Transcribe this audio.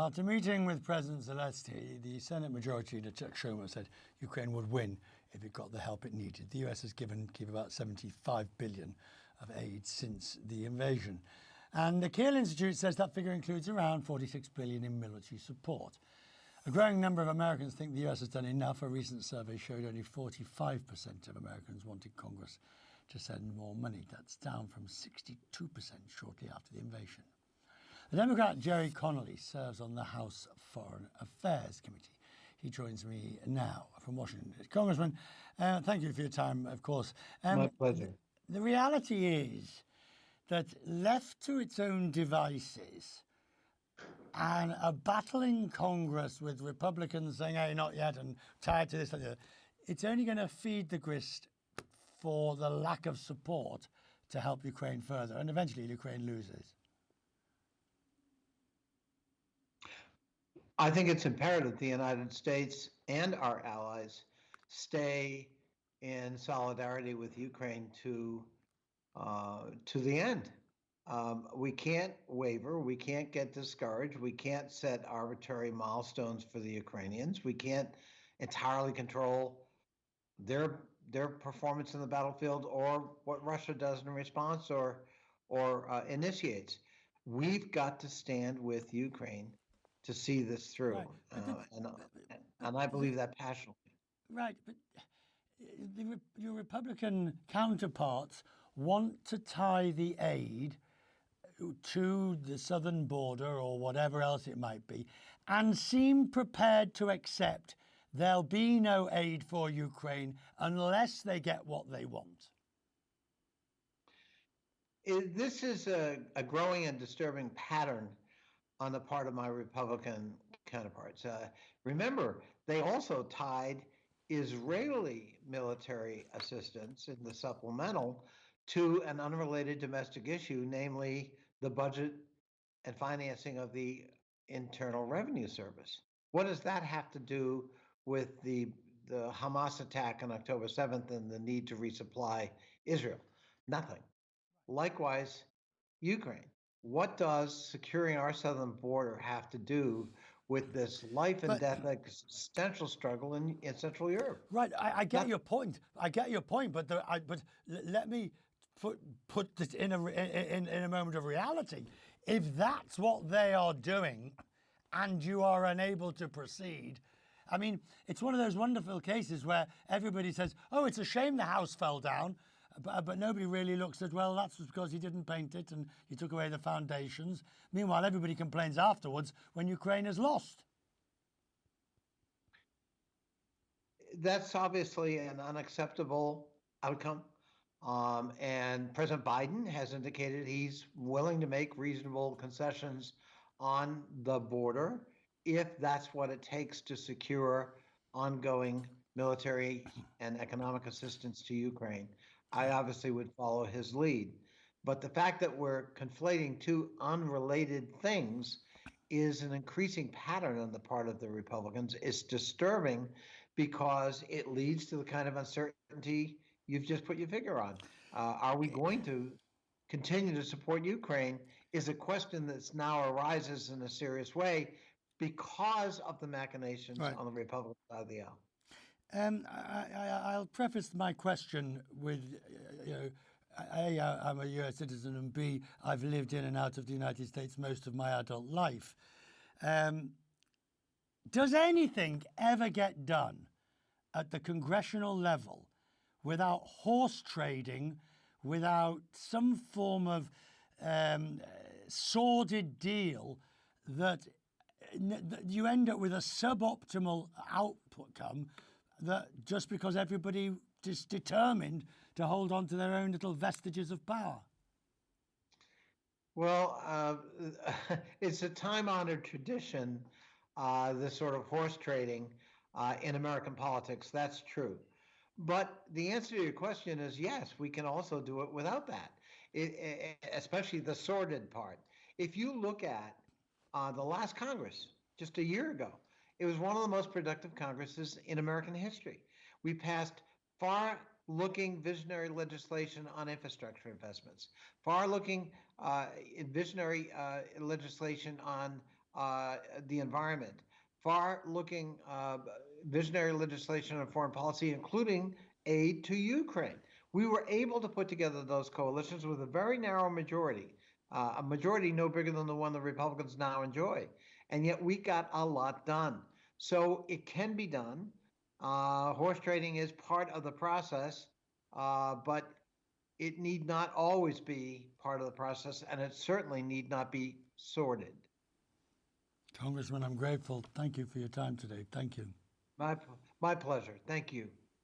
After meeting with President Zelensky, the Senate Majority Leader Chuck Schumer said Ukraine would win if it got the help it needed. The US has given Kyiv about $75 billion of aid since the invasion. And the Kiel Institute says that figure includes around $46 billion in military support. A growing number of Americans think the US has done enough. A recent survey showed only 45% of Americans wanted Congress to send more money. That's down from 62% shortly after the invasion. The Democrat Gerry Connolly serves on the House Foreign Affairs Committee. He joins me now from Washington. Congressman, thank you for your time, of course. My pleasure. The reality is that left to its own devices and a battle in Congress with Republicans saying, hey, not yet, and tied to this and the other, it's only going to feed the grist for the lack of support to help Ukraine further, and eventually Ukraine loses. I think it's imperative the United States and our allies stay in solidarity with Ukraine to the end. We can't waver. We can't get discouraged. We can't set arbitrary milestones for the Ukrainians. We can't entirely control their performance in the battlefield or what Russia does in response or initiates. We've got to stand with Ukraine to see this through, right. And I believe that passionately. Right, but your Republican counterparts want to tie the aid to the southern border or whatever else it might be, and seem prepared to accept there'll be no aid for Ukraine unless they get what they want. This is a growing and disturbing pattern on the part of my Republican counterparts. Remember, they also tied Israeli military assistance in the supplemental to an unrelated domestic issue, namely the budget and financing of the Internal Revenue Service. What does that have to do with the Hamas attack on October 7th and the need to resupply Israel? Nothing. Likewise, Ukraine. What does securing our southern border have to do with this life and death existential struggle in Central Europe? Right, I get your point. I get your point, but let me put this in a moment of reality. If that's what they are doing, and you are unable to proceed, I mean, it's one of those wonderful cases where everybody says, "Oh, it's a shame the house fell down." But nobody really looks at, well, that's because he didn't paint it and he took away the foundations. Meanwhile, everybody complains afterwards when Ukraine has lost. That's obviously an unacceptable outcome. And President Biden has indicated he's willing to make reasonable concessions on the border if that's what it takes to secure ongoing military and economic assistance to Ukraine. I obviously would follow his lead. But the fact that we're conflating two unrelated things is an increasing pattern on the part of the Republicans. It's disturbing because it leads to the kind of uncertainty you've just put your finger on. Are we going to continue to support Ukraine is a question that's now arises in a serious way because of the machinations on the Republican side of the aisle. I'll preface my question with, A, I'm a US citizen, and B, I've lived in and out of the United States most of my adult life. Does anything ever get done at the congressional level without horse trading, without some form of sordid deal that you end up with a suboptimal outcome that just because everybody is determined to hold on to their own little vestiges of power? Well, it's a time-honored tradition, this sort of horse trading in American politics. That's true. But the answer to your question is yes, we can also do it without that, especially the sordid part. If you look at the last Congress, just a year ago, it was one of the most productive Congresses in American history. We passed far-looking visionary legislation on infrastructure investments, far-looking visionary legislation on the environment, far-looking visionary legislation and foreign policy, including aid to Ukraine. We were able to put together those coalitions with a very narrow majority, a majority no bigger than the one the Republicans now enjoy. And yet we got a lot done. So it can be done. Horse trading is part of the process, but it need not always be part of the process, and it certainly need not be sorted. Congressman, I'm grateful. Thank you for your time today. Thank you. My, my pleasure. Thank you.